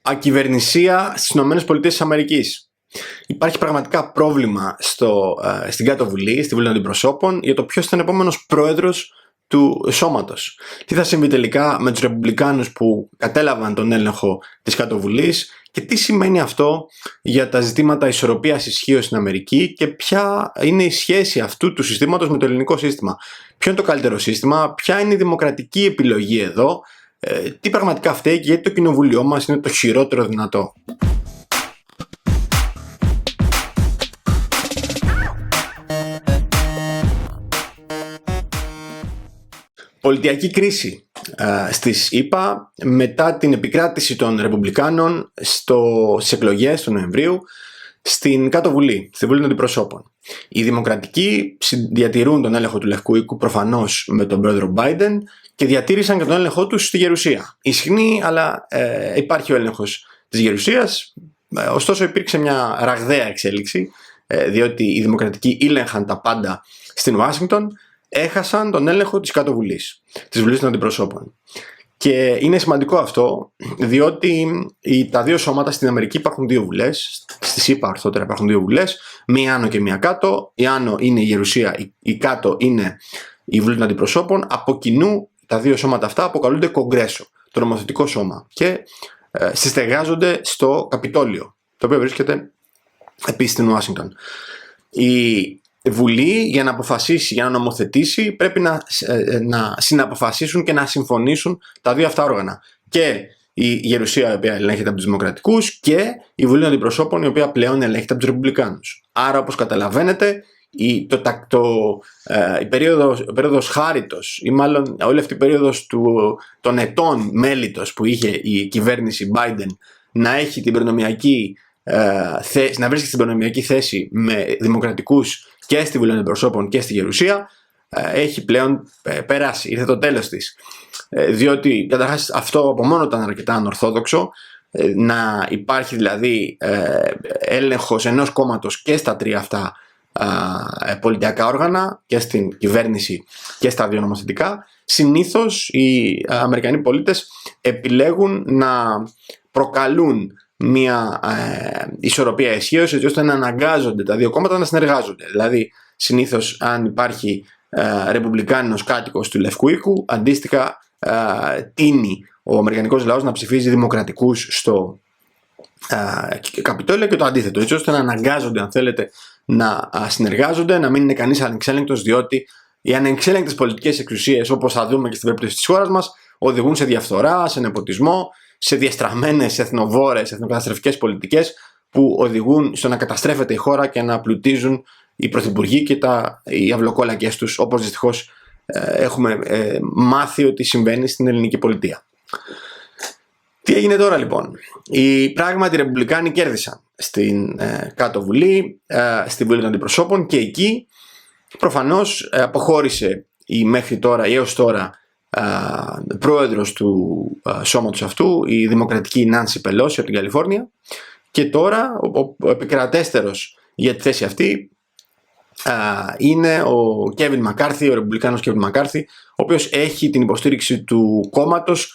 Ακυβερνησία στις ΗΠΑ. Υπάρχει πραγματικά πρόβλημα στην Κάτω Βουλή, στη Βουλή των Αντιπροσώπων, για το ποιος ήταν επόμενος πρόεδρος του σώματος. Τι θα συμβεί τελικά με τους Ρεπουμπλικάνους που κατέλαβαν τον έλεγχο της Κάτω Βουλής και τι σημαίνει αυτό για τα ζητήματα ισορροπίας ισχύως στην Αμερική και ποια είναι η σχέση αυτού του συστήματος με το ελληνικό σύστημα. Ποιο είναι το καλύτερο σύστημα, ποια είναι η δημοκρατική επιλογή εδώ, τι πραγματικά φταίει και γιατί το κοινοβούλιο μας είναι το χειρότερο δυνατό. Πολιτιακή κρίση στις ΗΠΑ μετά την επικράτηση των Ρεπουμπλικάνων στις εκλογές του Νοεμβρίου στην Κάτω Βουλή, στη Βουλή των Αντιπροσώπων. Οι Δημοκρατικοί διατηρούν τον έλεγχο του Λευκού Οίκου προφανώς με τον πρόεδρο Biden και διατήρησαν και τον έλεγχό τους στη Γερουσία. Ισχνεί, αλλά υπάρχει ο έλεγχος της Γερουσίας. Ωστόσο υπήρξε μια ραγδαία εξέλιξη, διότι οι Δημοκρατικοί ήλεγχαν τα πάντα στην Ουάσιγκτον, έχασαν τον έλεγχο της Κάτω Βουλής, της Βουλής των Αντιπροσώπων. Και είναι σημαντικό αυτό, διότι τα δύο σώματα στην Αμερική υπάρχουν δύο βουλές, στις ΗΠΑ ορθότερα υπάρχουν δύο βουλές, μία άνω και μία κάτω. Η άνω είναι η Γερουσία, η κάτω είναι η Βουλή των Αντιπροσώπων. Από κοινού τα δύο σώματα αυτά αποκαλούνται Κογκρέσο, το νομοθετικό σώμα, και συστεγάζονται στο Καπιτόλιο, το οποίο βρίσκεται επίσης στην Ουάσιγκτον. Η Βουλή για να αποφασίσει, για να νομοθετήσει, πρέπει να συναποφασίσουν και να συμφωνήσουν τα δύο αυτά όργανα. Και η Γερουσία, η οποία ελέγχεται από τους Δημοκρατικούς, και η Βουλή των Αντιπροσώπων, η οποία πλέον ελέγχεται από τους Ρεπουμπλικάνους. Άρα, όπως καταλαβαίνετε, η περίοδος χάριτος, ή μάλλον όλη αυτή η περίοδος των ετών μέλιτος που είχε η κυβέρνηση Biden να έχει την προνομιακή να βρίσκεται στην προνομιακή θέση με Δημοκρατικούς και στη Βουλή των Αντιπροσώπων και στη Γερουσία, έχει πλέον περάσει, ήρθε το τέλος της. Διότι καταρχάς αυτό από μόνο ήταν αρκετά ανορθόδοξο, να υπάρχει δηλαδή έλεγχος ενός κόμματος και στα τρία αυτά πολιτιακά όργανα, και στην κυβέρνηση και στα δύο νομοθετικά. Συνήθως οι Αμερικανοί πολίτες επιλέγουν να προκαλούν μια ισορροπία ισχύως, έτσι ώστε να αναγκάζονται τα δύο κόμματα να συνεργάζονται. Δηλαδή, συνήθως, αν υπάρχει ρεπουμπλικάνος κάτοικος του Λευκού Οίκου, αντίστοιχα τείνει ο αμερικανικός λαός να ψηφίζει δημοκρατικούς στο Καπιτόλιο και το αντίθετο, έτσι ώστε να αναγκάζονται, αν θέλετε, να συνεργάζονται, να μην είναι κανείς ανεξέλεγκτος, διότι οι ανεξέλεγκτες πολιτικές εξουσίες, όπως θα δούμε και στην περίπτωση της χώρας μας, οδηγούν σε διαφθορά, σε νεποτισμό, σε διαστραμμένες εθνοβόρες, εθνοκαταστροφικές πολιτικές που οδηγούν στο να καταστρέφεται η χώρα και να πλουτίζουν οι πρωθυπουργοί και οι αυλοκόλακες τους, όπως δυστυχώς έχουμε μάθει ότι συμβαίνει στην ελληνική πολιτεία. Τι έγινε τώρα λοιπόν? Οι πράγματι Ρεπουμπλικάνοι κέρδισαν στην Κάτω Βουλή, στη Βουλή των Αντιπροσώπων, και εκεί προφανώς αποχώρησε η μέχρι τώρα ή έως τώρα πρόεδρος του σώματος αυτού, η δημοκρατική Νάνσι Πελόση από την Καλιφόρνια, και τώρα ο επικρατέστερος για τη θέση αυτή είναι ο Κέβιν Μακάρθι, ο ρεπουμπλικάνος Κέβιν Μακάρθι, ο οποίος έχει την υποστήριξη του κόμματος,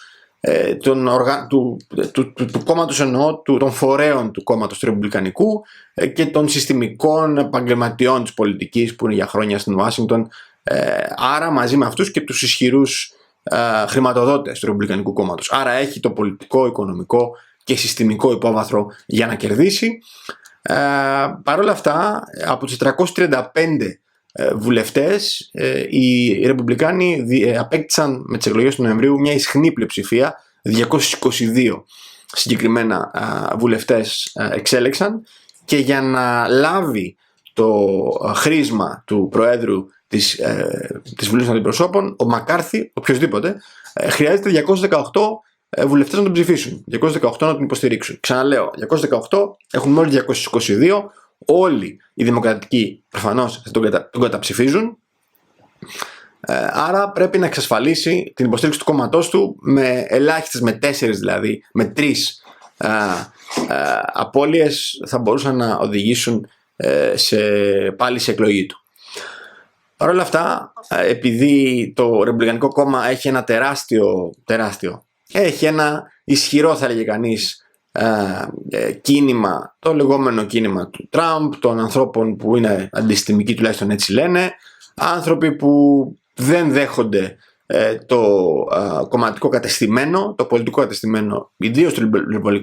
του κόμματος, εννοώ των φορέων του κόμματος του Ρεπουμπλικανικού, και των συστημικών επαγγελματιών της πολιτικής που είναι για χρόνια στην Ουάσιγκτον, άρα μαζί με αυτούς και τους ισχυρούς χρηματοδότες του Ρεπουμπλικανικού κόμματος. Άρα έχει το πολιτικό, οικονομικό και συστημικό υπόβαθρο για να κερδίσει. Παρ' όλα αυτά, από τους 435 βουλευτές, οι Ρεπουμπλικάνοι απέκτησαν με τις εκλογές του Νοεμβρίου μια ισχνή πλειοψηφία, 222 συγκεκριμένα βουλευτές εξέλεξαν, και για να λάβει το χρήσμα του Προέδρου της Βουλής των Αντιπροσώπων, ο Μακάρθι, οποιοσδήποτε, χρειάζεται 218 βουλευτές να τον ψηφίσουν, 218 να τον υποστηρίξουν. Ξαναλέω, 218, έχουν μόλις 222, όλοι οι δημοκρατικοί προφανώς θα τον καταψηφίζουν, άρα πρέπει να εξασφαλίσει την υποστήριξη του κόμματός του με ελάχιστες, με 4 δηλαδή, με 3 απώλειες θα μπορούσαν να οδηγήσουν πάλι σε εκλογή του. Παρ' όλα αυτά, επειδή το Ρεπουμπλικανικό κόμμα έχει ένα τεράστιο, έχει ένα ισχυρό, θα έλεγε κανείς, κίνημα, το λεγόμενο κίνημα του Τραμπ, των ανθρώπων που είναι αντισυστημικοί, τουλάχιστον έτσι λένε, άνθρωποι που δεν δέχονται το κομματικό κατεστημένο, το πολιτικό κατεστημένο, ιδίως του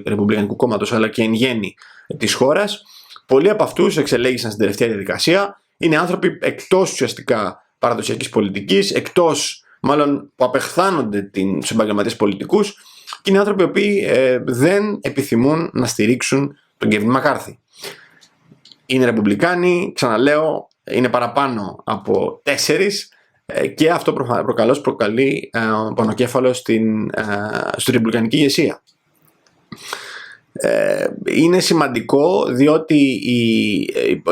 Ρεπουμπλικανικού κόμματος, αλλά και εν γέννη της χώρας. Πολλοί από αυτούς εξελέγησαν στην τελευταία διαδικασία. Είναι άνθρωποι εκτός ουσιαστικά παραδοσιακής πολιτικής, εκτός μάλλον που απεχθάνονται τους επαγγελματίες πολιτικούς, και είναι άνθρωποι οι οποίοι δεν επιθυμούν να στηρίξουν τον Κέβιν Μακάρθι. Είναι Ρεπουμπλικάνοι, ξαναλέω, είναι παραπάνω από 4, και αυτό προκαλώς προκαλεί πονοκέφαλο στην ρεπουμπλικανική ηγεσία. Είναι σημαντικό διότι η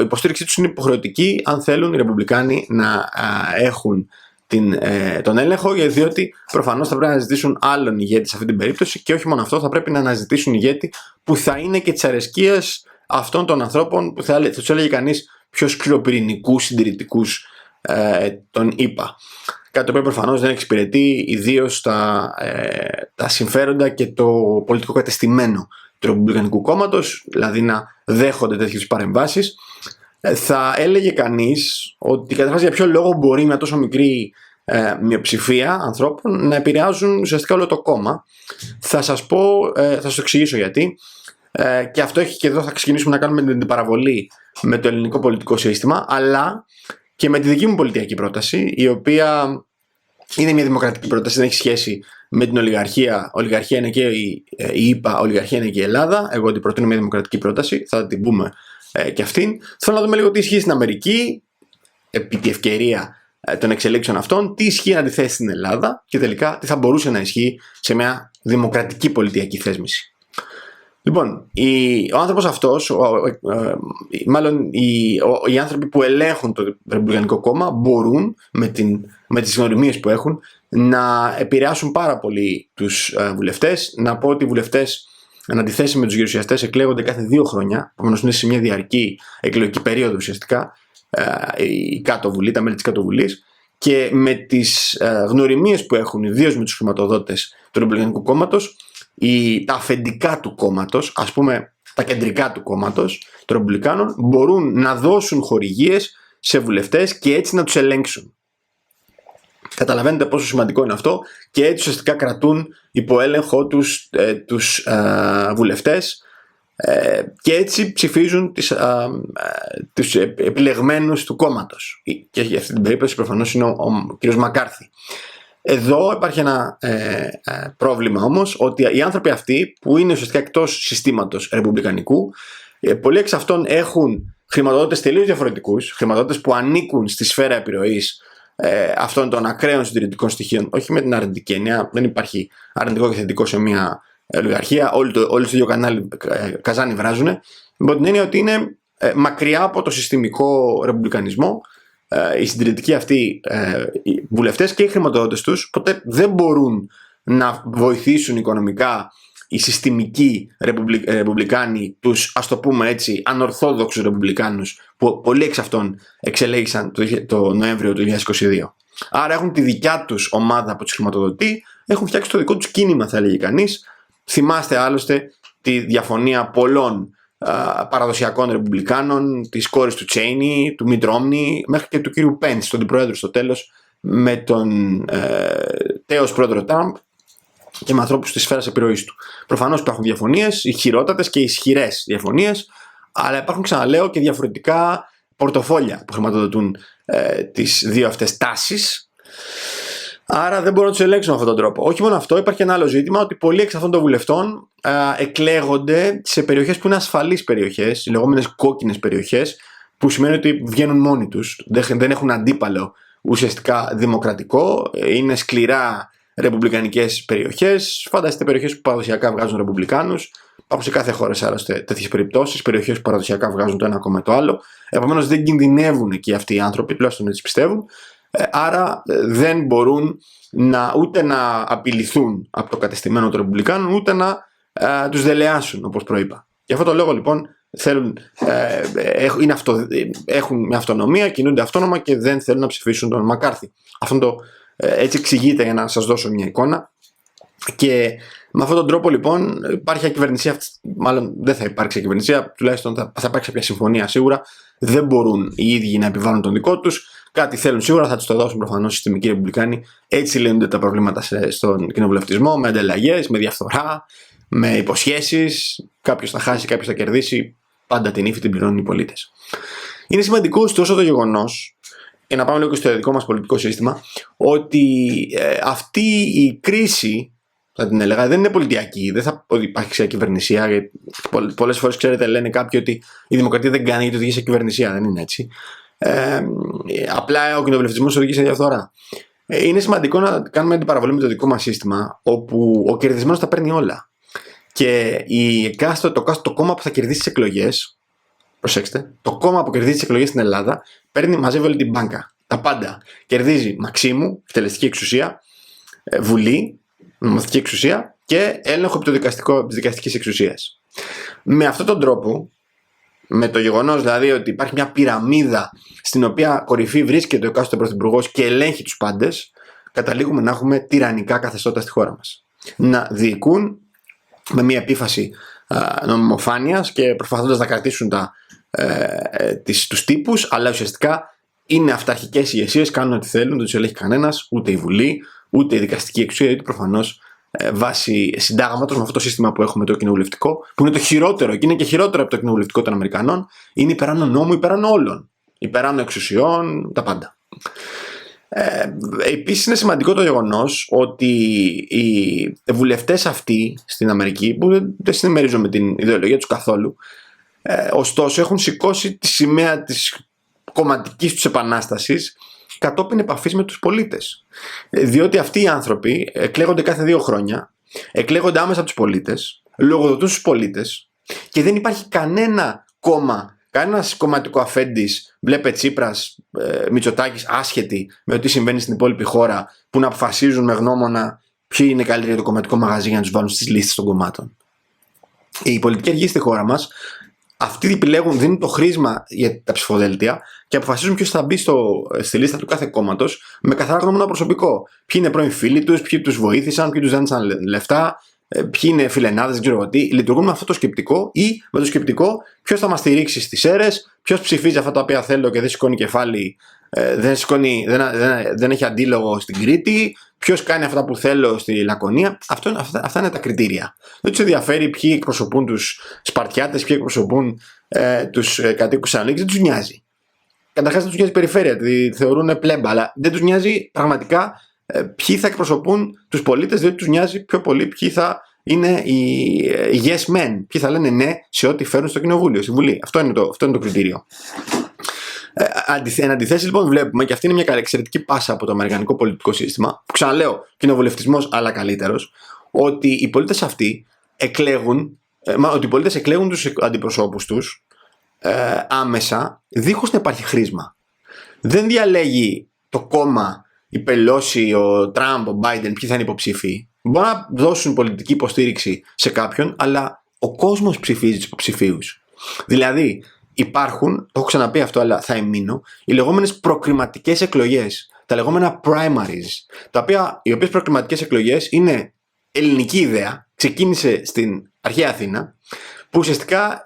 υποστήριξή τους είναι υποχρεωτική αν θέλουν οι Ρεπουμπλικάνοι να έχουν τον έλεγχο, διότι προφανώς θα πρέπει να αναζητήσουν άλλον ηγέτη σε αυτή την περίπτωση, και όχι μόνο αυτό, θα πρέπει να αναζητήσουν ηγέτη που θα είναι και της αρεσκίας αυτών των ανθρώπων που θα τους έλεγε κανείς πιο σκληροπυρηνικούς συντηρητικούς των ΗΠΑ. Κάτι το οποίο προφανώς δεν εξυπηρετεί ιδίως τα συμφέροντα και το πολιτικό κατεστημένο του Ρεπουμπλικανικού κόμματος, δηλαδή να δέχονται τέτοιες παρεμβάσεις. Θα έλεγε κανείς ότι καταρχάς για ποιο λόγο μπορεί μια τόσο μικρή μειοψηφία ανθρώπων να επηρεάζουν ουσιαστικά όλο το κόμμα. Θα σας το εξηγήσω γιατί. Και αυτό έχει, και εδώ θα ξεκινήσουμε να κάνουμε την παραβολή με το ελληνικό πολιτικό σύστημα, αλλά και με τη δική μου πολιτιακή πρόταση, η οποία είναι μια δημοκρατική πρόταση, δεν έχει σχέση με την ολιγαρχία. Ολιγαρχία είναι και η ΗΠΑ, ολιγαρχία είναι και η Ελλάδα. Εγώ την προτείνω μια δημοκρατική πρόταση, θα την πούμε και αυτήν. Θέλω να δούμε λίγο τι ισχύει στην Αμερική, επί τη ευκαιρία των εξελίξεων αυτών, τι ισχύει να αντιθέσει στην Ελλάδα και τελικά τι θα μπορούσε να ισχύει σε μια δημοκρατική πολιτιακή θέσμηση. Λοιπόν, ο άνθρωπος αυτός, μάλλον οι άνθρωποι που ελέγχουν το Ρεπουμπλικανικό κόμμα μπορούν με τις γνωριμίες που έχουν να επηρεάσουν πάρα πολύ τους βουλευτές. Να πω ότι οι βουλευτές, εν αντιθέσει με τους γερουσιαστές, εκλέγονται κάθε 2 χρόνια, επομένως είναι σε μια διαρκή εκλογική περίοδο ουσιαστικά η κάτω βουλή, τα μέλη της κάτω βουλής, και με τις γνωριμίες που έχουν, ιδίως με τους χρηματοδότες του Ρεπουμπλικανικού κόμματος, τα αφεντικά του κόμματος, ας πούμε τα κεντρικά του κόμματος των Ρεπουμπλικάνων, μπορούν να δώσουν χορηγίες σε βουλευτές και έτσι να τους ελέγξουν. Καταλαβαίνετε πόσο σημαντικό είναι αυτό, και έτσι ουσιαστικά κρατούν υπό έλεγχο τους βουλευτές, και έτσι ψηφίζουν τους επιλεγμένους του κόμματος, και για αυτή την περίπτωση προφανώς είναι ο κ. Μακάρθι. Εδώ υπάρχει ένα πρόβλημα όμως, ότι οι άνθρωποι αυτοί που είναι ουσιαστικά εκτός συστήματος ρεπουμπλικανικού, πολλοί εξ αυτών έχουν χρηματοδότες τελείως διαφορετικούς, χρηματοδότες που ανήκουν στη σφαίρα επιρροής αυτών των ακραίων συντηρητικών στοιχείων, όχι με την αρνητική έννοια, δεν υπάρχει αρνητικό και θετικό σε μια ολιγαρχία, όλοι στο ίδιο καζάνι βράζουν, με την έννοια ότι είναι μακριά από το συστημικό ρεπουμπλικανισμό. Οι συντηρητικοί αυτοί βουλευτές και οι χρηματοδότες τους ποτέ δεν μπορούν να βοηθήσουν οικονομικά οι συστημικοί ρεπουμπλικάνοι, τους, ας το πούμε έτσι, ανορθόδοξους ρεπουμπλικάνους, που πολλοί εξ αυτών εξελέγησαν το Νοέμβριο του 2022. Άρα έχουν τη δικιά τους ομάδα που τους χρηματοδοτεί, έχουν φτιάξει το δικό τους κίνημα, θα έλεγε κανείς. Θυμάστε άλλωστε τη διαφωνία πολλών παραδοσιακών ρεπουμπλικάνων, της κόρης του Τσέινι, του Μιτ Ρόμνι, μέχρι και του κύριου Πέντς, τον αντιπρόεδρο στο τέλος, με τον τέος πρόεδρο Τραμπ και με ανθρώπους της σφαίρας επιρροής του. Προφανώς υπάρχουν διαφωνίες, ισχυρότατες και ισχυρές διαφωνίες, αλλά υπάρχουν, ξαναλέω, και διαφορετικά πορτοφόλια που χρηματοδοτούν τις δύο αυτές τάσεις. Άρα δεν μπορούν να τους ελέγξουν με αυτόν τον τρόπο. Όχι μόνο αυτό, υπάρχει ένα άλλο ζήτημα, ότι πολλοί εξ αυτών των βουλευτών εκλέγονται σε περιοχές που είναι ασφαλείς περιοχές, οι λεγόμενες κόκκινες περιοχές, που σημαίνει ότι βγαίνουν μόνοι τους, δεν έχουν αντίπαλο ουσιαστικά δημοκρατικό, είναι σκληρά ρεπουμπλικανικές περιοχές. Φανταστείτε περιοχές που παραδοσιακά βγάζουν ρεπουμπλικάνους. Υπάρχουν σε κάθε χώρα άλλωστε τέτοιες περιπτώσεις, περιοχές που παραδοσιακά βγάζουν το ένα κόμμα το άλλο. Επομένως δεν κινδυνεύουν εκεί αυτοί οι άνθρωποι, τουλάχιστον έτσι πιστεύουν. Άρα δεν μπορούν ούτε να απειληθούν από το κατεστημένο των Ρεπουμπλικάνων, ούτε να τους δελεάσουν, όπως προείπα. Γι' αυτό το λόγο λοιπόν έχουν μια αυτονομία, κινούνται αυτόνομα και δεν θέλουν να ψηφίσουν τον Μακάρθι. Έτσι εξηγείται, για να σας δώσω μια εικόνα, Και με αυτόν τον τρόπο λοιπόν υπάρχει ακυβερνησία, μάλλον δεν θα υπάρξει ακυβερνησία, τουλάχιστον θα υπάρξει μια συμφωνία σίγουρα. Δεν μπορούν οι ίδιοι να επιβάλλουν τον δικό τους. Κάτι θέλουν σίγουρα, θα τους το δώσουν προφανώς οι συστημικοί ρεπουμπλικάνοι. Έτσι λύνονται τα προβλήματα στον κοινοβουλευτισμό, με ανταλλαγές, με διαφθορά, με υποσχέσεις. Κάποιος θα χάσει, κάποιος θα κερδίσει. Πάντα την ύφη την πληρώνουν οι πολίτες. Είναι σημαντικό ωστόσο το γεγονός, για να πάμε λίγο και στο δικό μας πολιτικό σύστημα, ότι αυτή η κρίση, θα την έλεγα, δεν είναι πολιτιακή. Δεν θα υπάρχει σε κυβερνησία. Πολλές φορές, ξέρετε, λένε κάποιοι ότι η δημοκρατία δεν κάνει γιατί οδηγεί σε κυβερνησία. Δεν είναι έτσι. Απλά ο κοινοβουλευτισμός οδηγεί σε διαφθορά. Είναι σημαντικό να κάνουμε αντιπαραβολή με το δικό μας σύστημα, όπου ο κερδισμένος τα παίρνει όλα. Και το κόμμα που θα κερδίσει τις εκλογές, προσέξτε, το κόμμα που κερδίζει τις εκλογές στην Ελλάδα μαζεύει όλη την μπάνκα. Τα πάντα. Κερδίζει μαξίμου, εκτελεστική εξουσία, βουλή, νομοθετική εξουσία και έλεγχο επί της δικαστικής εξουσίας. Με αυτόν τον τρόπο, με το γεγονός δηλαδή ότι υπάρχει μια πυραμίδα στην οποία κορυφή βρίσκεται ο εκάστοτε πρωθυπουργός και ελέγχει τους πάντες, καταλήγουμε να έχουμε τυραννικά καθεστώτα στη χώρα μας. Να διοικούν με μια επίφαση νομιμοφάνειας και προσπαθώντας να κρατήσουν τους τύπους, αλλά ουσιαστικά είναι αυταρχικές ηγεσίες, κάνουν ό,τι θέλουν, δεν τους ελέγχει κανένας, ούτε η Βουλή, ούτε η δικαστική εξουσία, ούτε προφανώς βάσει συντάγματος, με αυτό το σύστημα που έχουμε το κοινοβουλευτικό, που είναι το χειρότερο και είναι και χειρότερο από το κοινοβουλευτικό των Αμερικανών, είναι υπεράνω νόμου, υπεράνω όλων. Υπεράνω εξουσιών, τα πάντα. Επίσης είναι σημαντικό το γεγονός ότι οι βουλευτές αυτοί στην Αμερική, που δεν συνημερίζουν με την ιδεολογία τους καθόλου, ωστόσο έχουν σηκώσει τη σημαία της κομματικής τους επανάστασης κατόπιν επαφής με τους πολίτες. Διότι αυτοί οι άνθρωποι εκλέγονται κάθε 2 χρόνια, εκλέγονται άμεσα από τους πολίτες, λογοδοτούν στους πολίτες και δεν υπάρχει κανένα κόμμα, κανένας κομματικό αφέντης, βλέπε Τσίπρας, Μητσοτάκης, άσχετοι με το τι συμβαίνει στην υπόλοιπη χώρα, που να αποφασίζουν με γνώμονα ποιοι είναι καλύτεροι για το κομματικό μαγαζί για να τους βάλουν στις λίστες των κομμάτων. Οι πολιτικοί αρχηγοί στη χώρα μας, αυτοί επιλέγουν, δίνουν το χρήσμα για τα ψηφοδέλτια και αποφασίζουν ποιος θα μπει στη λίστα του κάθε κόμματος με καθαρά γνώμονα προσωπικό. Ποιοι είναι πρώην φίλοι τους, ποιοι τους βοήθησαν, ποιοι τους δάνεισαν λεφτά, ποιοι είναι φιλενάδες, δεν ξέρω τι. Λειτουργούν με αυτό το σκεπτικό ή με το σκεπτικό ποιος θα μας στηρίξει στις αίρες, ποιος ψηφίζει αυτά τα οποία θέλω και δεν σηκώνει κεφάλι, δεν έχει αντίλογο στην Κρήτη, ποιος κάνει αυτά που θέλω στη Λακωνία. Αυτά είναι τα κριτήρια. Δεν τους ενδιαφέρει ποιοι εκπροσωπούν τους Σπαρτιάτες, ποιοι εκπροσωπούν τους κατοίκους Θεσσαλονίκης, δεν τους νοιάζει. Καταρχάς δεν τους νοιάζει η περιφέρεια, τη θεωρούν πλέμπα, αλλά δεν τους νοιάζει πραγματικά ποιοι θα εκπροσωπούν τους πολίτες, διότι τους νοιάζει πιο πολύ ποιοι θα είναι οι yes men, ποιοι θα λένε ναι σε ό,τι φέρουν στο κοινοβούλιο, στη Βουλή. Αυτό είναι το κριτήριο. Εν αντιθέσει, λοιπόν, βλέπουμε, και αυτή είναι μια εξαιρετική πάσα από το αμερικανικό πολιτικό σύστημα, που ξαναλέω, κοινοβουλευτισμός αλλά καλύτερος, ότι οι πολίτες αυτοί εκλέγουν τους αντιπροσώπους τους άμεσα, δίχως να υπάρχει χρήσμα. Δεν διαλέγει το κόμμα, η Πελώση, ο Τραμπ, ο Μπάιντεν, ποιοι θα είναι υποψήφοι. Μπορεί να δώσουν πολιτική υποστήριξη σε κάποιον, αλλά ο κόσμος ψηφίζει τους υποψηφίους. Δηλαδή, υπάρχουν, το έχω ξαναπεί αυτό, αλλά θα εμείνω, οι λεγόμενες προκριματικές εκλογές, τα λεγόμενα primaries, οι οποίες προκριματικές εκλογές είναι ελληνική ιδέα, ξεκίνησε στην αρχαία Αθήνα, που ουσιαστικά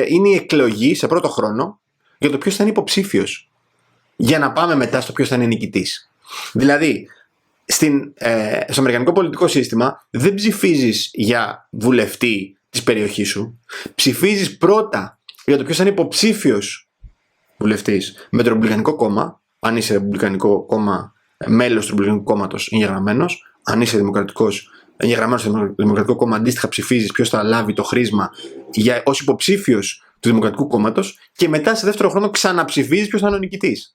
είναι η εκλογή σε πρώτο χρόνο για το ποιος θα είναι υποψήφιος, για να πάμε μετά στο ποιος θα είναι νικητής. Δηλαδή, στο αμερικανικό πολιτικό σύστημα δεν ψηφίζεις για βουλευτή της περιοχής σου, ψηφίζεις πρώτα για το ποιος θα είναι υποψήφιος βουλευτής με το Ρεπουμπλικανικό κόμμα, αν είσαι Ρεπουμπλικανικό κόμμα, μέλος του Ρεπουμπλικανικού κόμματος εγγεγραμμένος, αν είσαι δημοκρατικός εγγεγραμμένος στο Δημοκρατικό κόμμα, αντίστοιχα ψηφίζεις ποιος θα λάβει το χρήσμα ως υποψήφιος του Δημοκρατικού κόμματος και μετά σε δεύτερο χρόνο ξαναψηφίζεις ποιος θα είναι ο νικητής.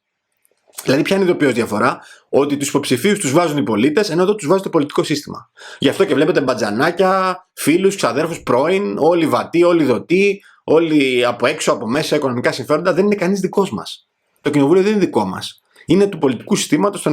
Δηλαδή, ποια είναι η ειδοποιώς διαφορά? Ότι τους υποψηφίους τους βάζουν οι πολίτες, ενώ εδώ τους βάζει το πολιτικό σύστημα. Γι' αυτό και βλέπετε μπατζανάκια, φίλους, ξαδέρφους, πρώην, όλοι βατοί, όλοι δοτοί, όλοι από έξω, από μέσα, οικονομικά συμφέροντα. Δεν είναι κανείς δικός μας. Το κοινοβούλιο δεν είναι δικό μας. Είναι του πολιτικού συστήματος, των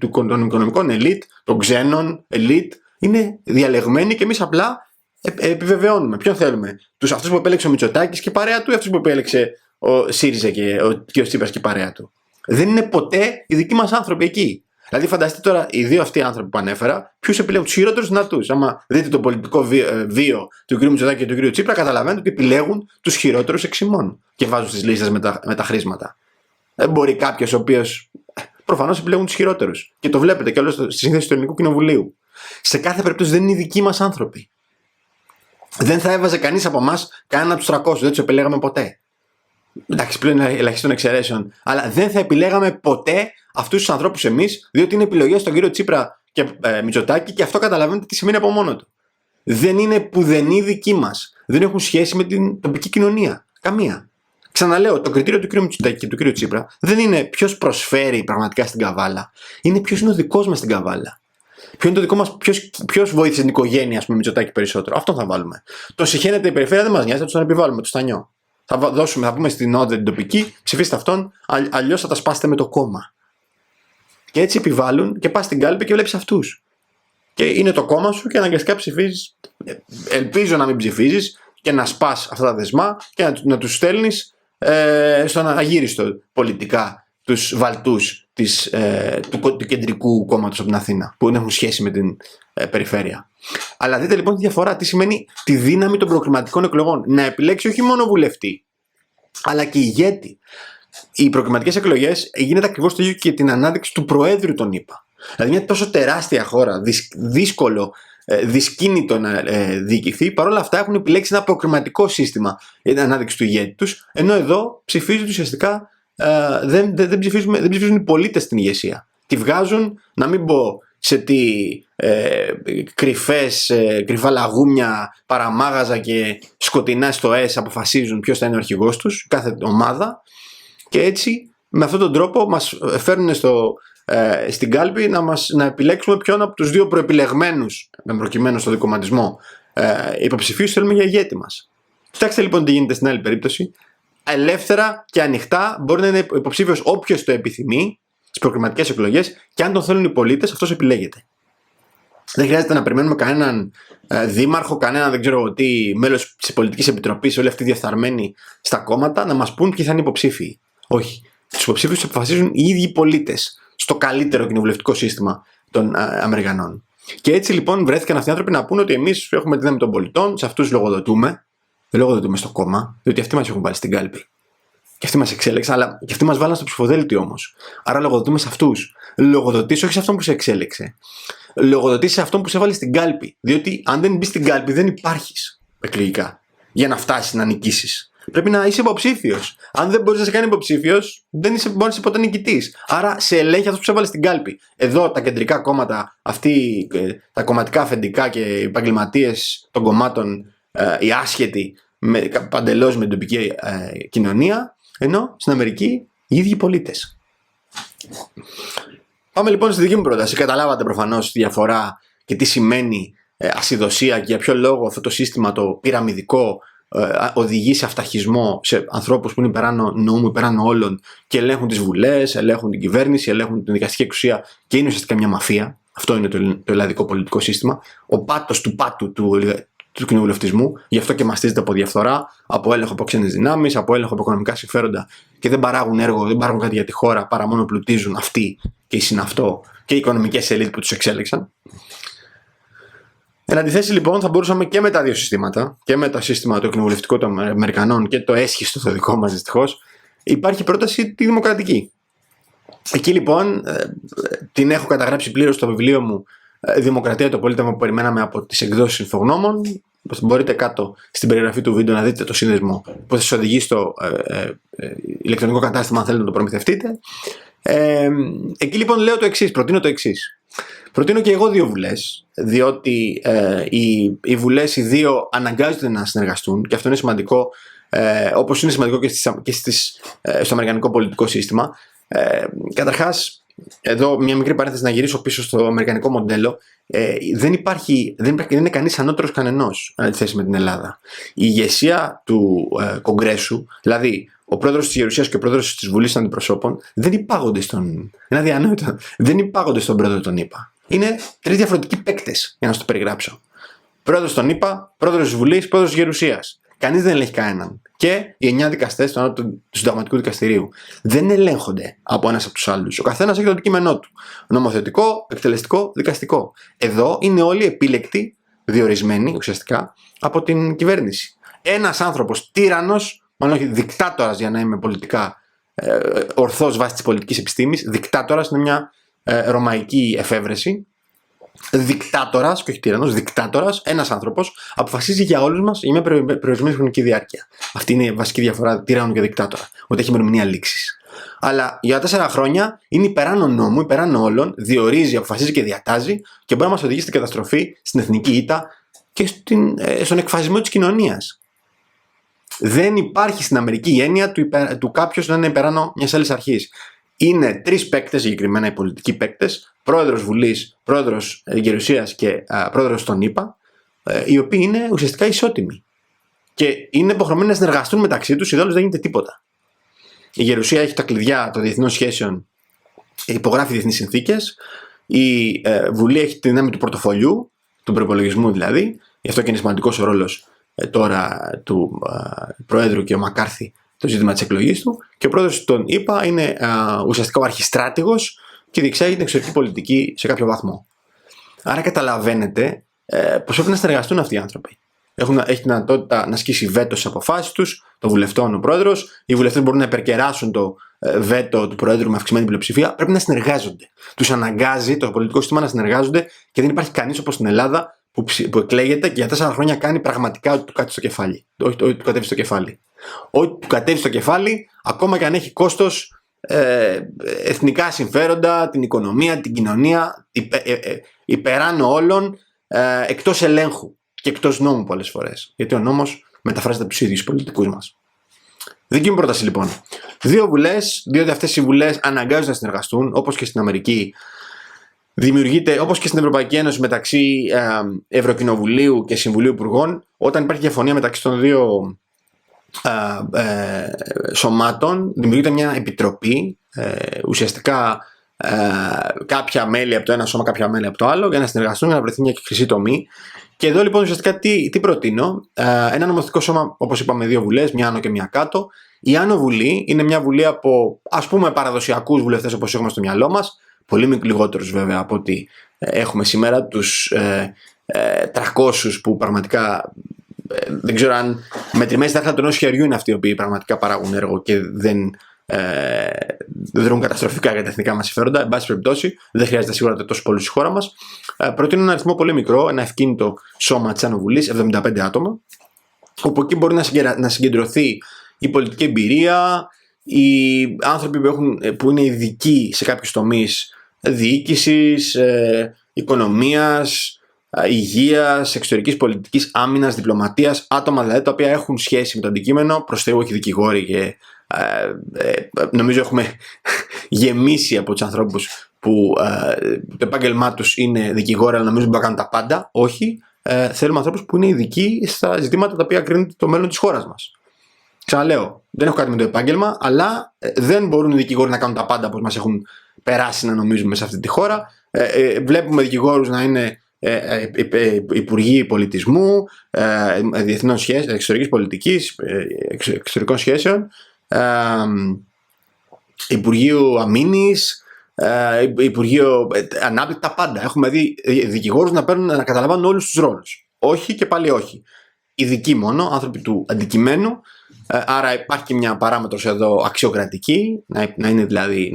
οικονομικών ελίτ, των ξένων ελίτ. Είναι διαλεγμένοι και εμείς απλά επιβεβαιώνουμε. Ποιον θέλουμε? Αυτούς που επέλεξε ο Μητσοτάκης και η παρέα του, ή αυτούς που επέλεξε ο ΣΥΡΙΖΑ και ο κ. Τσίπρας και η παρέα του? Δεν είναι ποτέ οι δικοί μας άνθρωποι εκεί. Δηλαδή, φανταστείτε τώρα οι δύο αυτοί άνθρωποι που ανέφερα, ποιους επιλέγουν, τους χειρότερους δυνατούς. Άμα δείτε το πολιτικό βίο του κ. Μητσοτάκη και του κ. Τσίπρα, καταλαβαίνετε ότι επιλέγουν τους χειρότερους εξημών και βάζουν στις λίστες με τα χρήσματα. Δεν μπορεί κάποιος ο οποίος. Προφανώς επιλέγουν τους χειρότερους. Και το βλέπετε κιόλας στη σύνθεση του Ελληνικού Κοινοβουλίου. Σε κάθε περίπτωση δεν είναι οι δικοί μας άνθρωποι. Δεν θα έβαζε κανείς από εμάς κανέναν από τους 300, δεν τους επιλέγαμε ποτέ. Εντάξει, πλέον ελαχίστων εξαιρέσεων. Αλλά δεν θα επιλέγαμε ποτέ αυτούς τους ανθρώπους εμείς, διότι είναι επιλογές στον κύριο Τσίπρα και Μητσοτάκη και αυτό καταλαβαίνετε τι σημαίνει από μόνο του. Δεν είναι πουδενή δικοί μας. Δεν έχουν σχέση με την τοπική κοινωνία. Καμία. Ξαναλέω, το κριτήριο του κ. Μητσοτάκη και του κ. Τσίπρα δεν είναι ποιος προσφέρει πραγματικά στην καβάλα. Είναι ποιος είναι ο δικός μας στην καβάλα. Ποιο είναι το δικό μας, ποιος βοήθησε την οικογένεια, ας πούμε, Μητσοτάκη περισσότερο. Αυτό θα βάλουμε. Το συχαίνεται η περιφέρεια δεν μας νοιάζει, θα τον επιβάλλουμε, το στανιό. Θα πούμε στην όδε την τοπική, ψηφίστε αυτόν, αλλιώς θα τα σπάσετε με το κόμμα. Και έτσι επιβάλλουν και πας στην κάλπη και βλέπεις αυτούς. Και είναι το κόμμα σου και αναγκαστικά ψηφίζεις. Ελπίζω να μην ψηφίζεις και να σπάς αυτά τα δεσμά και να τους στέλνεις στον αγύριστο πολιτικά τους βαλτούς του κεντρικού κόμματος από την Αθήνα, που δεν έχουν σχέση με την περιφέρεια. Αλλά δείτε λοιπόν τη διαφορά, τι σημαίνει τη δύναμη των προκριματικών εκλογών. Να επιλέξει όχι μόνο βουλευτή, αλλά και ηγέτη. Οι προκριματικές εκλογές γίνεται ακριβώς το ίδιο και την ανάδειξη του Προέδρου των ΗΠΑ. Δηλαδή μια τόσο τεράστια χώρα, δύσκολο, δυσκίνητο να διοικηθεί, παρόλα αυτά έχουν επιλέξει ένα προκριματικό σύστημα για την ανάδειξη του ηγέτη τους, ενώ εδώ ψηφίζουν ουσιαστικά. Δεν ψηφίζουν οι πολίτες στην ηγεσία. Τη βγάζουν, να μην πω σε τι κρυφά λαγούμια, παραμάγαζα και σκοτεινά στο ΕΣ αποφασίζουν ποιος θα είναι ο αρχηγός τους, κάθε ομάδα, και έτσι με αυτόν τον τρόπο μας φέρνουν στην κάλπη να επιλέξουμε ποιον από τους δύο προεπιλεγμένους, με προκειμένου στο δικομματισμό, υποψηφίους θέλουμε για ηγέτη μας. Κοιτάξτε λοιπόν τι γίνεται στην άλλη περίπτωση. Ελεύθερα και ανοιχτά μπορεί να είναι υποψήφιος όποιος το επιθυμεί στις προκριματικές εκλογές και αν τον θέλουν οι πολίτες, αυτός επιλέγεται. Δεν χρειάζεται να περιμένουμε κανέναν δήμαρχο, κανέναν δεν ξέρω τι μέλος της πολιτικής επιτροπής, όλοι αυτοί διεφθαρμένοι στα κόμματα, να μας πούν ποιοι θα είναι υποψήφιοι. Όχι. Τους υποψήφιους τους αποφασίζουν οι ίδιοι οι πολίτες στο καλύτερο κοινοβουλευτικό σύστημα των Αμερικανών. Και έτσι λοιπόν βρέθηκαν αυτοί οι άνθρωποι να πούνε ότι εμείς έχουμε τη δύναμη των πολιτών, σε αυτούς λογοδοτούμε. Δεν λογοδοτούμε στο κόμμα, διότι αυτοί μας έχουν βάλει στην κάλπη. Και αυτοί μας εξέλεξαν, αλλά και αυτοί μας βάλαν στο ψηφοδέλτιο όμως. Άρα λογοδοτούμε σε αυτούς. Λογοδοτείς όχι σε αυτόν που σε εξέλεξε. Λογοδοτείς σε αυτόν που σε βάλει στην κάλπη. Διότι αν δεν μπει στην κάλπη, δεν υπάρχεις εκλογικά για να φτάσεις να νικήσεις. Πρέπει να είσαι υποψήφιος. Αν δεν μπορείς να σε κάνει υποψήφιος, δεν μπορείς να είσαι ποτέ νικητής. Άρα σε ελέγχει αυτός που σε βάλει στην κάλπη. Εδώ τα κεντρικά κόμματα, αυτοί τα κομματικά αφεντικά και οι επαγγελματίες των κομμάτων, οι άσχετοι παντελώς με την τοπική κοινωνία, ενώ στην Αμερική οι ίδιοι πολίτες. Πάμε λοιπόν στη δική μου πρόταση. Καταλάβατε προφανώς τη διαφορά και τι σημαίνει ασυδοσία και για ποιο λόγο αυτό το σύστημα το πυραμιδικό οδηγεί σε αυταρχισμό σε ανθρώπους που είναι υπεράνω νόμου, υπεράνω όλων και ελέγχουν τις βουλές, ελέγχουν την κυβέρνηση, ελέγχουν την δικαστική εξουσία και είναι ουσιαστικά μια μαφία. Αυτό είναι το ελλαδικό πολιτικό σύστημα. Ο πάτος του πάτου του κοινοβουλευτισμού, γι' αυτό και μαστίζεται από διαφθορά, από έλεγχο από ξένες δυνάμεις, από έλεγχο από οικονομικά συμφέροντα και δεν παράγουν έργο, δεν παράγουν κάτι για τη χώρα παρά μόνο πλουτίζουν αυτοί και οι συναυτό και οι οικονομικές ελίτ που τους εξέλεξαν. Εν αντιθέσει λοιπόν θα μπορούσαμε και με τα δύο συστήματα, και με το σύστημα το κοινοβουλευτικό των Αμερικανών και το έσχιστο το δικό μας δυστυχώς, υπάρχει πρόταση τη δημοκρατική. Εκεί λοιπόν την έχω καταγράψει πλήρως στο βιβλίο μου Δημοκρατία, το πολίτευμα που περιμέναμε από τις εκδόσεις Ινφογνώμων. Μπορείτε κάτω στην περιγραφή του βίντεο να δείτε το σύνδεσμο που θα σας οδηγεί στο ηλεκτρονικό κατάστημα αν θέλετε να το προμηθευτείτε. Εκεί λοιπόν λέω το εξής, προτείνω το εξής. Προτείνω και εγώ δύο βουλές, διότι οι βουλές οι δύο αναγκάζονται να συνεργαστούν και αυτό είναι σημαντικό, όπως είναι σημαντικό και στο αμερικανικό πολιτικό σύστημα. Καταρχάς, εδώ μια μικρή παρένθεση να γυρίσω πίσω στο αμερικανικό μοντέλο. Δεν είναι κανείς ανώτερος κανενός αντιθέσει με την Ελλάδα. Η ηγεσία του Κογκρέσου, δηλαδή ο πρόεδρος της Γερουσίας και ο πρόεδρος της Βουλής των Αντιπροσώπων, δεν υπάγονται δεν υπάγονται στον πρόεδρο των ΗΠΑ. Είναι τρεις διαφορετικοί παίκτες, για να σας το περιγράψω. Πρόεδρος των ΗΠΑ, πρόεδρος της Βουλής, πρόεδρος της Γερουσίας. Κανείς δεν ελέγχει κανέναν. Και οι 9 δικαστές του Συνταγματικού Δικαστηρίου δεν ελέγχονται από ένας από τους άλλους. Ο καθένας έχει το αντικείμενό του. Νομοθετικό, εκτελεστικό, δικαστικό. Εδώ είναι όλοι επίλεκτοι, διορισμένοι ουσιαστικά από την κυβέρνηση. Ένας άνθρωπος τύραννος, μάλλον όχι δικτάτορας για να είμαι πολιτικά ορθώς βάσει της πολιτικής επιστήμης, δικτάτορας είναι μια ρωμαϊκή εφεύρεση. Δικτάτορας, και όχι τύραννος, δικτάτορας, ένας άνθρωπος αποφασίζει για όλους μας για μια περιορισμένη χρονική διάρκεια. Αυτή είναι η βασική διαφορά τύραννου και δικτάτορα. Ότι έχει ημερομηνία λήξης. Αλλά για 4 χρόνια είναι υπεράνω νόμου, υπεράνω όλων, διορίζει, αποφασίζει και διατάζει και μπορεί να μας οδηγήσει στην καταστροφή, στην εθνική ήττα και στον εκφασισμό της κοινωνίας. Δεν υπάρχει στην Αμερική η έννοια του κάποιος να είναι υπεράνω μιας άλλης αρχής. Είναι 3 παίκτες, συγκεκριμένα οι πολιτικοί παίκτες, πρόεδρος Βουλής, πρόεδρος Γερουσίας και πρόεδρος των ΗΠΑ, οι οποίοι είναι ουσιαστικά ισότιμοι. Και είναι υποχρεωμένοι να συνεργαστούν μεταξύ τους, ιδάλλως δεν γίνεται τίποτα. Η Γερουσία έχει τα κλειδιά των διεθνών σχέσεων, υπογράφει διεθνείς συνθήκες. Η Βουλή έχει τη δύναμη του πορτοφολιού, του προϋπολογισμού δηλαδή. Γι' αυτό και είναι σημαντικός ο ρόλος τώρα του Προέδρου και ο Μακάρθι το ζήτημα της εκλογής του. Και ο πρόεδρος των ΗΠΑ είναι ουσιαστικά ο αρχιστράτηγος και διεξάγει την εξωτερική πολιτική σε κάποιο βαθμό. Άρα καταλαβαίνετε πως πρέπει να συνεργαστούν αυτοί οι άνθρωποι. Έχει δυνατότητα να ασκήσει βέτο στις αποφάσεις τους, των βουλευτών ο πρόεδρος. Οι βουλευτές μπορούν να υπερκεράσουν το βέτο του πρόεδρου με αυξημένη πλειοψηφία. Πρέπει να συνεργάζονται. Τους αναγκάζει το πολιτικό σύστημα να συνεργάζονται και δεν υπάρχει κανείς όπως στην Ελλάδα που εκλέγεται και για 4 χρόνια κάνει πραγματικά ό,τι του κάτσει στο κεφάλι. Ό,τι του κατέβει στο κεφάλι. Ό,τι του κατέβει στο κεφάλι, ακόμα και αν έχει κόστος εθνικά συμφέροντα, την οικονομία, την κοινωνία, υπεράνω όλων, εκτός ελέγχου και εκτός νόμου πολλές φορές. Γιατί ο νόμος μεταφράζεται από τους ίδιους πολιτικούς μας. Δική μου πρόταση λοιπόν. 2 βουλές, διότι αυτές οι βουλές αναγκάζονται να συνεργαστούν, όπως και στην Αμερική. Δημιουργείται, όπως και στην Ευρωπαϊκή Ένωση, μεταξύ Ευρωκοινοβουλίου και Συμβουλίου Υπουργών, όταν υπάρχει διαφωνία μεταξύ των 2 σωμάτων, δημιουργείται μια επιτροπή, ουσιαστικά κάποια μέλη από το ένα σώμα, κάποια μέλη από το άλλο, για να συνεργαστούν, για να βρεθεί μια χρυσή τομή. Και εδώ λοιπόν ουσιαστικά τι προτείνω. Ένα νομοθετικό σώμα, όπως είπαμε, 2 βουλές, μια άνω και μια κάτω. Η Άνω Βουλή είναι μια βουλή από, ας πούμε, παραδοσιακούς βουλευτές όπως έχουμε στο μυαλό μας, πολύ λιγότερους βέβαια από ό,τι έχουμε σήμερα, τους 300 που πραγματικά δεν ξέρω αν μετρημένοι στα άχρα του ενός χεριού είναι αυτοί οι οποίοι πραγματικά παράγουν έργο και δεν δρούν καταστροφικά για τα εθνικά μας συμφέροντα. Εν πάση περιπτώσει, δεν χρειάζεται σίγουρα τόσο πολλούς στη χώρα μας. Προτείνω ένα αριθμό πολύ μικρό, ένα ευκίνητο σώμα της Άνω Βουλής, 75 άτομα, όπου εκεί μπορεί να συγκεντρωθεί η πολιτική εμπειρία, οι άνθρωποι που είναι ειδικοί σε κάποιους τομείς διοίκησης, οικονομίας, υγείας, εξωτερικής πολιτικής, άμυνας, διπλωματίας, άτομα δηλαδή τα οποία έχουν σχέση με το αντικείμενο. Προς Θεού, όχι δικηγόροι και νομίζω έχουμε γεμίσει από τους ανθρώπους που το επάγγελμά τους είναι δικηγόροι, αλλά νομίζω ότι μπορούν να κάνουν τα πάντα. Όχι, θέλουμε ανθρώπους που είναι ειδικοί στα ζητήματα τα οποία κρίνουν το μέλλον της χώρας μας. Ξαναλέω, δεν έχω κάτι με το επάγγελμα, αλλά δεν μπορούν οι δικηγόροι να κάνουν τα πάντα όπως μας έχουν περάσει να νομίζουμε σε αυτή τη χώρα. Βλέπουμε δικηγόρους να είναι υπουργοί πολιτισμού, διεθνών σχέσεων, εξωτερικής πολιτικής, εξωτερικών σχέσεων, Υπουργείου Αμήνης, Υπουργείο Ανάπτυξη, τα πάντα. Έχουμε δει δικηγόρους να καταλαμβάνουν όλους τους ρόλους. Όχι και πάλι όχι. Ειδικοί μόνο, άνθρωποι του αντικειμένου. Άρα υπάρχει και μια παράμετρος εδώ αξιοκρατική, να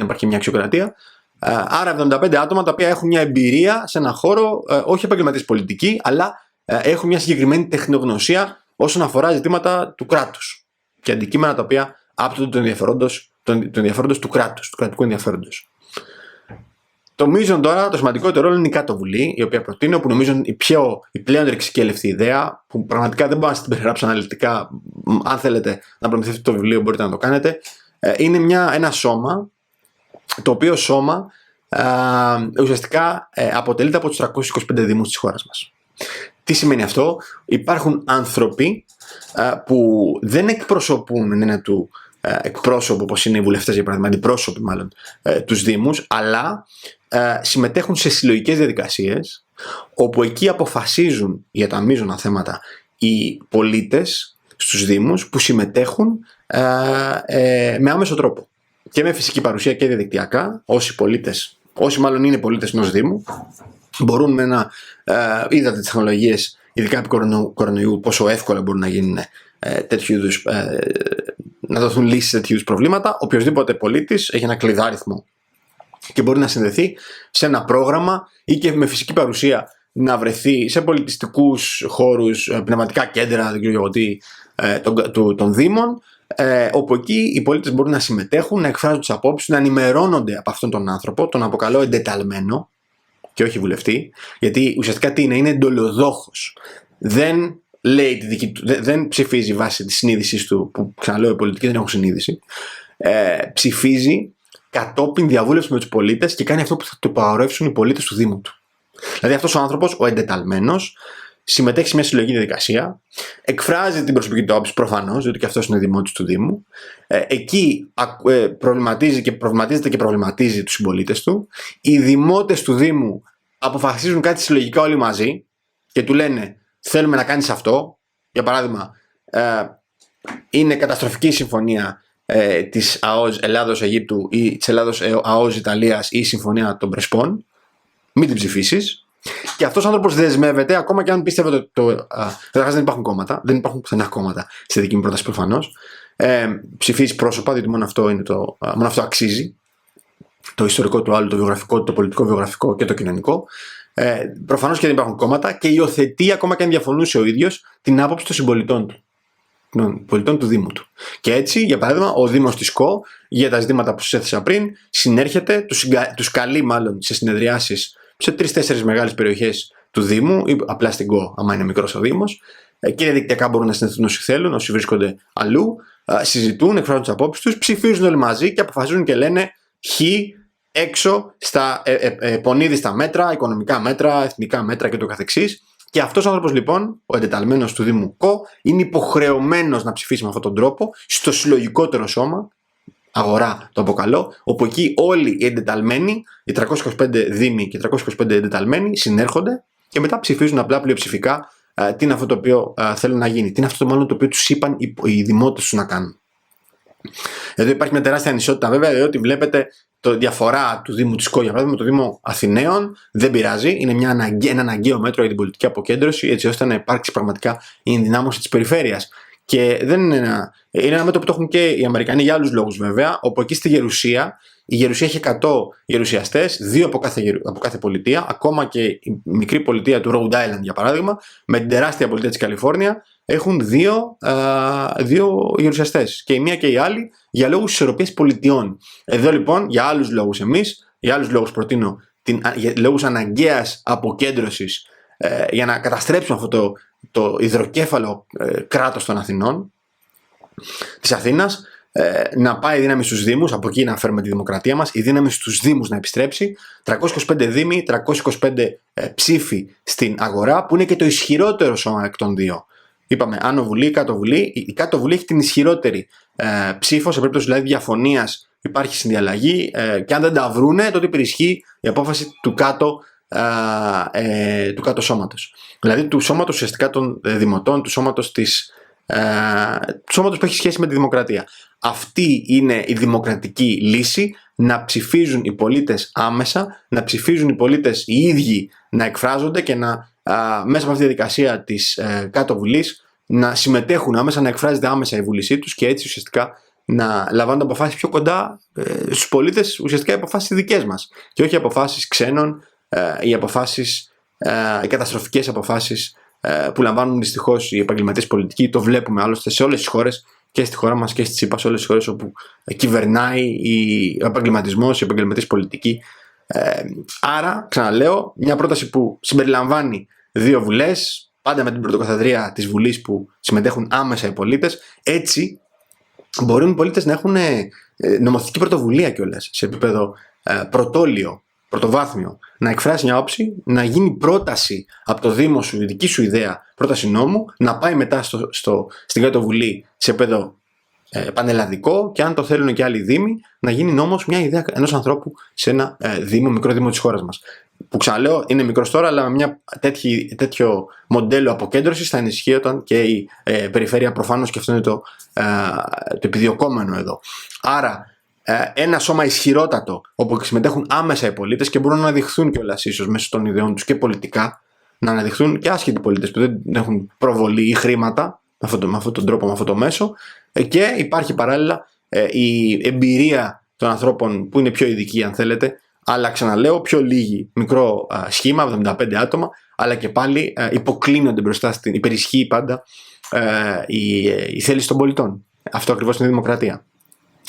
υπάρχει μια αξιοκρατία. Άρα 75 άτομα τα οποία έχουν μια εμπειρία σε ένα χώρο, όχι επαγγελματίες πολιτική, αλλά έχουν μια συγκεκριμένη τεχνογνωσία όσον αφορά ζητήματα του κράτους και αντικείμενα τα οποία άπτονται του ενδιαφέροντος του κράτους, του κρατικού ενδιαφέροντος. Το μείζον τώρα, το σημαντικότερο ρόλο είναι η Κάτω Βουλή, η οποία προτείνω, που νομίζω η πλέον ρεξικέλευτη ιδέα, που πραγματικά δεν μπορώ να την περιγράψω αναλυτικά. Αν θέλετε να προμηθεύετε το βιβλίο, μπορείτε να το κάνετε. Είναι ένα σώμα, το οποίο σώμα ουσιαστικά αποτελείται από τους 325 δήμους της χώρας μας. Τι σημαίνει αυτό? Υπάρχουν άνθρωποι που δεν εκπροσωπούν ενένα του εκπρόσωπο, όπως είναι οι βουλευτές για παράδειγμα, αντιπρόσωποι μάλλον, τους δήμους, αλλά συμμετέχουν σε συλλογικές διαδικασίες, όπου εκεί αποφασίζουν για τα μείζωνα θέματα οι πολίτες, στους Δήμους που συμμετέχουν με άμεσο τρόπο. Και με φυσική παρουσία και διαδικτυακά, όσοι μάλλον είναι πολίτες ενός Δήμου, μπορούν με είδατε τις τεχνολογίες, ειδικά επί κορονοϊού, πόσο εύκολα μπορούν να γίνουν να δοθούν λύσεις σε τέτοιου είδους προβλήματα. Οποιοσδήποτε πολίτης έχει ένα κλειδάριθμο και μπορεί να συνδεθεί σε ένα πρόγραμμα ή και με φυσική παρουσία να βρεθεί σε πολιτιστικούς χώρους, πνευματικά κέντρα, δεν ξέρω τι, των Δήμων, όπου εκεί οι πολίτες μπορούν να συμμετέχουν, να εκφράζουν τις απόψεις, να ενημερώνονται από αυτόν τον άνθρωπο, τον αποκαλώ εντεταλμένο και όχι βουλευτή, γιατί ουσιαστικά τι είναι εντολοδόχος. Δεν λέει τη δική του, δεν ψηφίζει βάσει της συνείδησης του, που ξαναλέω οι πολιτικοί δεν έχουν συνείδηση, ψηφίζει κατόπιν διαβούλευση με τους πολίτες και κάνει αυτό που θα του απαγορεύσουν οι πολίτες του Δήμου του. Δηλαδή αυτός ο άνθρωπος, ο εντεταλμένος, συμμετέχει σε μια συλλογική διαδικασία, εκφράζει την προσωπική του άποψη προφανώς, διότι και αυτός είναι δημότης του Δήμου. Εκεί προβληματίζεται και προβληματίζει τους συμπολίτες του. Οι δημότες του Δήμου αποφασίζουν κάτι συλλογικά όλοι μαζί και του λένε: θέλουμε να κάνεις αυτό. Για παράδειγμα, είναι καταστροφική η συμφωνία της ΑΟΣ Ελλάδος-Αιγύπτου ή της Ελλάδος-ΑΟΣ Ιταλίας ή η συμφωνία των Πρεσπών. Μην την ψηφίσεις. Και αυτός ο άνθρωπος δεσμεύεται, ακόμα και αν πίστευε καταρχάς δεν υπάρχουν κόμματα, δεν υπάρχουν πουθενά κόμματα στη δική μου πρόταση προφανώς. Ψηφίζει πρόσωπα, διότι μόνο αυτό αξίζει. Το ιστορικό του άλλου, το βιογραφικό, το πολιτικό βιογραφικό και το κοινωνικό. Προφανώς και δεν υπάρχουν κόμματα και υιοθετεί, ακόμα και αν διαφωνούσε ο ίδιος, την άποψη των συμπολιτών του. Των πολιτών του Δήμου του. Και έτσι, για παράδειγμα, ο Δήμος της ΚΟ, για τα ζητήματα που σας έθεσα πριν, συνέρχεται, τους καλεί μάλλον σε συνεδριάσεις σε 3-4 μεγάλες περιοχές του Δήμου, ή απλά στην ΚΟ, άμα είναι μικρός ο Δήμος, και διαδικτυακά μπορούν να συνεχθούν όσοι θέλουν, όσοι βρίσκονται αλλού, συζητούν, εκφράζουν τις απόψεις τους, ψηφίζουν όλοι μαζί και αποφασίζουν και λένε χ έξω στα πονίδιστα μέτρα, οικονομικά μέτρα, εθνικά μέτρα και το καθεξής. Και αυτός ο άνθρωπος λοιπόν, ο εντεταλμένος του Δήμου ΚΟ, είναι υποχρεωμένος να ψηφίσει με αυτόν τον τρόπο στο συλλογικότερο σώμα, αγορά το αποκαλώ, όπου εκεί όλοι οι εντεταλμένοι, οι 325 δήμοι και οι 325 εντεταλμένοι συνέρχονται και μετά ψηφίζουν απλά πλειοψηφικά τι είναι αυτό το οποίο θέλουν να γίνει, τι είναι αυτό μάλλον το οποίο τους είπαν οι δημότες τους να κάνουν. Εδώ υπάρχει μια τεράστια ανισότητα βέβαια, διότι βλέπετε τη διαφορά του Δήμου της ΚΟ, για παράδειγμα, με το Δήμο Αθηναίων δεν πειράζει, είναι ένα αναγκαίο μέτρο για την πολιτική αποκέντρωση, έτσι ώστε να υπάρξει πραγματικά η ενδυνάμωση της περιφέρειας. Και δεν είναι ένα μέτρο που το έχουν και οι Αμερικανοί για άλλους λόγους βέβαια, όπου εκεί στη Γερουσία, η Γερουσία έχει 100 γερουσιαστές, 2 από κάθε πολιτεία, ακόμα και η μικρή πολιτεία του Rhode Island για παράδειγμα, με την τεράστια πολιτεία της Καλιφόρνια, έχουν 2 γερουσιαστές. Και η μία και η άλλη για λόγους ισορροπίας πολιτιών. Εδώ λοιπόν, για άλλους λόγους για άλλους λόγους προτείνω, για λόγους αναγκαίας αποκέντρωσης, για να καταστρέψουμε αυτό το υδροκέφαλο κράτος των Αθηνών, της Αθήνας, να πάει η δύναμη στους Δήμους, από εκεί να φέρουμε τη δημοκρατία μας, η δύναμη στους Δήμους να επιστρέψει, 325 Δήμοι, 325 ψήφοι στην αγορά, που είναι και το ισχυρότερο σώμα εκ των δύο. Είπαμε Άνω Βουλή, Κάτω Βουλή. Η Κάτω Βουλή έχει την ισχυρότερη ψήφο, σε περίπτωση δηλαδή διαφωνίας υπάρχει συνδιαλλαγή, και αν δεν τα βρούνε, τότε υπερισχύει η απόφαση του κάτω σώματος. Δηλαδή του σώματος ουσιαστικά των δημοτών, του σώματος που έχει σχέση με τη δημοκρατία. Αυτή είναι η δημοκρατική λύση, να ψηφίζουν οι πολίτες άμεσα, να ψηφίζουν οι πολίτες οι ίδιοι να εκφράζονται και να μέσα από αυτή τη διαδικασία της Κάτω Βουλής να συμμετέχουν άμεσα, να εκφράζεται άμεσα η βούλησή τους και έτσι ουσιαστικά να λαμβάνουν αποφάσεις πιο κοντά στους πολίτες, ουσιαστικά οι αποφάσεις δικές μας και όχι οι αποφάσεις ξένων, οι καταστροφικές αποφάσεις που λαμβάνουν δυστυχώς οι επαγγελματίες πολιτικοί. Το βλέπουμε άλλωστε σε όλες τις χώρες, και στη χώρα μας και στη ΣΥΠΑ, σε όλες τις χώρες όπου κυβερνάει ο επαγγελματισμός, η επαγγελματίες πολιτική. Άρα, ξαναλέω, μια πρόταση που συμπεριλαμβάνει 2 βουλές, πάντα με την πρωτοκαθεδρία της Βουλής που συμμετέχουν άμεσα οι πολίτες. Έτσι, μπορούν οι πολίτες να έχουν νομοθετική πρωτοβουλία κιόλας σε επίπεδο πρωτοβάθμιο, να εκφράσει μια όψη, να γίνει πρόταση από το Δήμο σου, η δική σου ιδέα, πρόταση νόμου, να πάει μετά στην Κάτω Βουλή σε επίπεδο πανελλαδικό, και αν το θέλουν και άλλοι Δήμοι, να γίνει νόμος μια ιδέα ενός ανθρώπου σε ένα Δήμο, μικρό Δήμο της χώρας μας. που ξαναλέω είναι μικρός τώρα, αλλά με μια τέτοιο μοντέλο αποκέντρωσης θα ενισχύει όταν και η περιφέρεια προφανώς, και αυτό είναι το επιδιωκόμενο εδώ. Άρα ένα σώμα ισχυρότατο όπου συμμετέχουν άμεσα οι πολίτες και μπορούν να αναδειχθούν κιόλας ίσως μέσω των ιδεών τους και πολιτικά, να αναδειχθούν και άσχετοι πολίτες που δεν έχουν προβολή ή χρήματα με αυτόν τον τρόπο, με αυτό το μέσο, και υπάρχει παράλληλα η εμπειρία των ανθρώπων που είναι πιο ειδικοί, αν θέλετε, αλλά ξαναλέω πιο λίγοι, μικρό σχήμα, 75 άτομα, αλλά και πάλι υποκλίνονται μπροστά στην, υπερισχύει πάντα η θέληση των πολιτών. Αυτό ακριβώς είναι η δημοκρατία.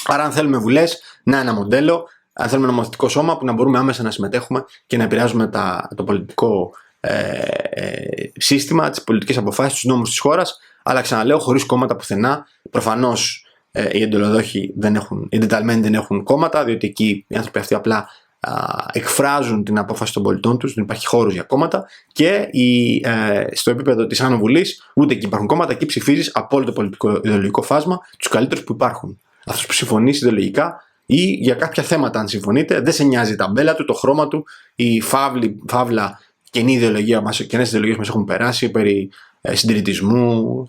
Άρα, αν θέλουμε βουλές, να ένα μοντέλο, αν θέλουμε νομοθετικό σώμα που να μπορούμε άμεσα να συμμετέχουμε και να επηρεάζουμε το πολιτικό σύστημα, τις πολιτικές αποφάσεις, τους νόμους της χώρας, αλλά ξαναλέω χωρίς κόμματα πουθενά. Προφανώς οι εντολοδόχοι οι εντεταλμένοι δεν έχουν κόμματα, διότι εκεί οι άνθρωποι αυτοί απλά εκφράζουν την απόφαση των πολιτών τους, δεν υπάρχει χώρος για κόμματα, και στο επίπεδο της Άνω Βουλής ούτε εκεί υπάρχουν κόμματα, εκεί ψηφίζεις από όλο το πολιτικό ιδεολογικό φάσμα τους καλύτερους που υπάρχουν. Αυτός που συμφωνείς ιδεολογικά ή για κάποια θέματα, αν συμφωνείτε, δεν σε νοιάζει η ταμπέλα του, το χρώμα του, η φαύλα καινή ιδεολογία μας, καινές ιδεολογίες μας έχουν περάσει περί συντηρητισμού,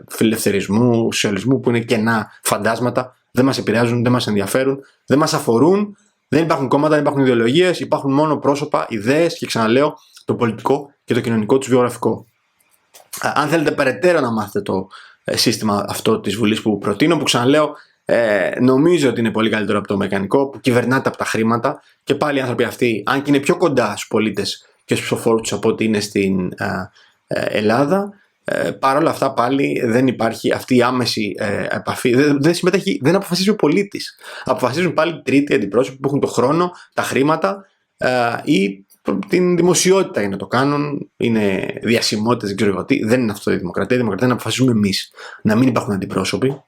φιλελευθερισμού, σοσιαλισμού, που είναι κενά φαντάσματα, δεν μας επηρεάζουν, δεν μας ενδιαφέρουν, δεν μας αφορούν. Δεν υπάρχουν κόμματα, δεν υπάρχουν ιδεολογίες, υπάρχουν μόνο πρόσωπα, ιδέες και ξαναλέω το πολιτικό και το κοινωνικό τους βιογραφικό. Αν θέλετε περαιτέρω να μάθετε το σύστημα αυτό της Βουλής που προτείνω, που ξαναλέω νομίζω ότι είναι πολύ καλύτερο από το αμερικανικό, που κυβερνάται από τα χρήματα, και πάλι οι άνθρωποι αυτοί, αν και είναι πιο κοντά στους πολίτες και στους ψηφοφόρους τους από ότι είναι στην Ελλάδα, παρόλα αυτά πάλι δεν υπάρχει αυτή η άμεση επαφή, δεν αποφασίζει ο πολίτης. Αποφασίζουν πάλι τρίτοι αντιπρόσωποι που έχουν το χρόνο, τα χρήματα ή την δημοσιότητα για να το κάνουν, είναι διασημότητες, δεν ξέρω εγώ τι. Δεν είναι αυτό η δημοκρατία. Η δημοκρατία είναι να αποφασίζουμε εμείς. Να μην υπάρχουν αντιπρόσωποι,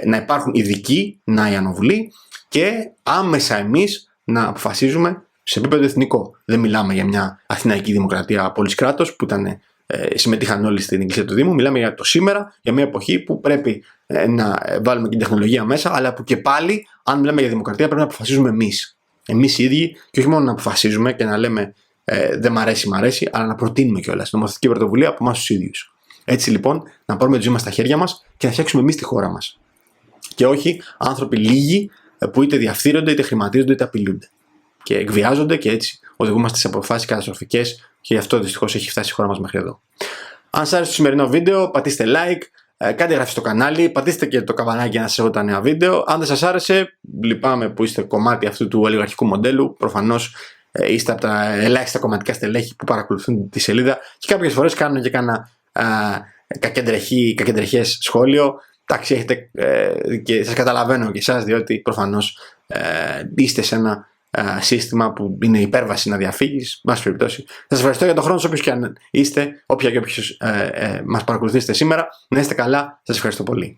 να υπάρχουν ειδικοί, να η Άνω Βουλή, και άμεσα εμείς να αποφασίζουμε σε επίπεδο εθνικό. Δεν μιλάμε για μια αθηναϊκή δημοκρατία πόλης-κράτος που συμμετείχαν όλοι στην Εκκλησία του Δήμου. Μιλάμε για το σήμερα, για μια εποχή που πρέπει να βάλουμε και την τεχνολογία μέσα, αλλά που και πάλι, αν μιλάμε για δημοκρατία, πρέπει να αποφασίζουμε εμείς. Εμείς οι ίδιοι, και όχι μόνο να αποφασίζουμε και να λέμε δεν μ' αρέσει, μ' αρέσει, αλλά να προτείνουμε κιόλας νομοθετική πρωτοβουλία από εμάς τους ίδιους. Έτσι λοιπόν, να πάρουμε τη ζωή μας στα χέρια μας και να φτιάξουμε εμείς τη χώρα μας. Και όχι άνθρωποι λίγοι που είτε διαφθείρονται, είτε χρηματίζονται, είτε απειλούνται. Και εκβιάζονται, και έτσι οδηγούμαστε σε αποφάσεις καταστροφικές, και γι' αυτό δυστυχώς έχει φτάσει η χώρα μας μέχρι εδώ. Αν σας άρεσε το σημερινό βίντεο, πατήστε like, κάντε εγγραφή στο κανάλι, πατήστε και το καμπανάκι για να σας έχω τα νέα βίντεο. Αν δεν σας άρεσε, λυπάμαι που είστε κομμάτι αυτού του ολιγαρχικού μοντέλου. Προφανώς είστε από τα ελάχιστα κομματικά στελέχη που παρακολουθούν τη σελίδα και κάποιες φορές κάνουν και κάνα κακεντρεχές σχόλιο. Εντάξει, έχετε, και σας καταλαβαίνω και εσάς, διότι προφανώς είστε σε ένα σύστημα που είναι υπέρβαση να διαφύγεις. Μας περιπτώσει. Σας ευχαριστώ για τον χρόνο σας, όποιος και αν είστε, όποια και όποιος μας παρακολουθήσετε σήμερα. Να είστε καλά, σας ευχαριστώ πολύ.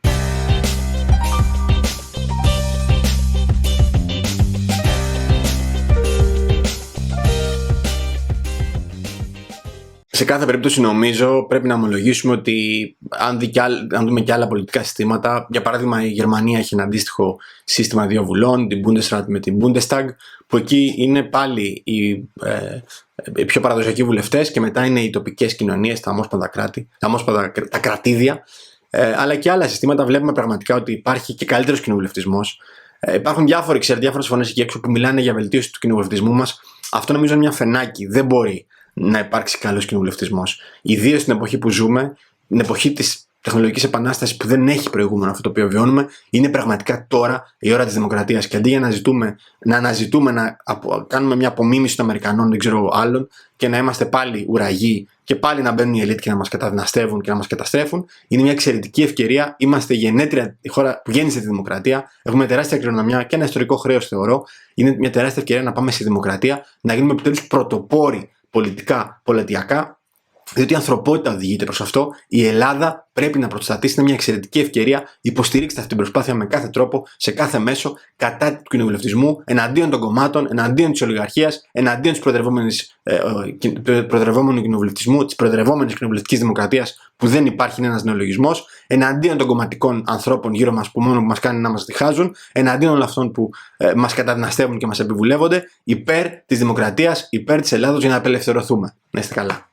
Σε κάθε περίπτωση νομίζω πρέπει να ομολογήσουμε ότι αν δούμε και άλλα πολιτικά συστήματα, για παράδειγμα η Γερμανία έχει ένα αντίστοιχο σύστημα δύο βουλών, την Bundesrat με την Bundestag, που εκεί είναι πάλι οι πιο παραδοσιακοί βουλευτές και μετά είναι οι τοπικές κοινωνίες, τα ομόσπονδα κράτη, τα κρατήδια, αλλά και άλλα συστήματα βλέπουμε πραγματικά ότι υπάρχει και καλύτερος κοινοβουλευτισμός. Υπάρχουν διάφορες φωνές εκεί έξω που μιλάνε για βελτίωση του κοινοβουλευτισμού μας. Αυτό νομίζω είναι μια φενάκι. Δεν μπορεί να υπάρξει καλός κοινοβουλευτισμός. Ιδίως στην εποχή που ζούμε, την εποχή της τεχνολογικής επανάστασης που δεν έχει προηγούμενο αυτό το οποίο βιώνουμε, είναι πραγματικά τώρα η ώρα της δημοκρατίας. Και αντί για να αναζητούμε να κάνουμε μια απομίμηση των Αμερικανών, δεν ξέρω άλλων, και να είμαστε πάλι ουραγοί και πάλι να μπαίνουν οι ελίτ και να μας καταδυναστεύουν και να μας καταστρέφουν, είναι μια εξαιρετική ευκαιρία. Είμαστε γενέτρια η χώρα που γέννησε τη δημοκρατία. Έχουμε τεράστια κληρονομιά και ένα ιστορικό χρέος, θεωρώ. Είναι μια τεράστια ευκαιρία να πάμε στη δημοκρατία, να γίνουμε επιτέλους πρωτοπόροι πολιτικά, πολιτιακά, Διότι η ανθρωπότητα οδηγείται προς αυτό. Η Ελλάδα πρέπει να πρωτοστατήσει. Είναι μια εξαιρετική ευκαιρία. Υποστηρίξτε αυτή την προσπάθεια με κάθε τρόπο, σε κάθε μέσο, κατά του κοινοβουλευτισμού, εναντίον των κομμάτων, εναντίον της ολιγαρχίας, εναντίον της προεδρευόμενου κοινοβουλευτισμού, της προεδρευόμενης κοινοβουλευτικής δημοκρατίας, που δεν υπάρχει ένας νεολογισμός, εναντίον των κομματικών ανθρώπων γύρω μας που μόνο μας κάνουν να μας διχάζουν, εναντίον όλων αυτών που μας καταναστεύουν και μας επιβουλεύονται, υπέρ της δημοκρατίας, υπέρ της Ελλάδος, για να απελευθερωθούμε. Να είστε καλά.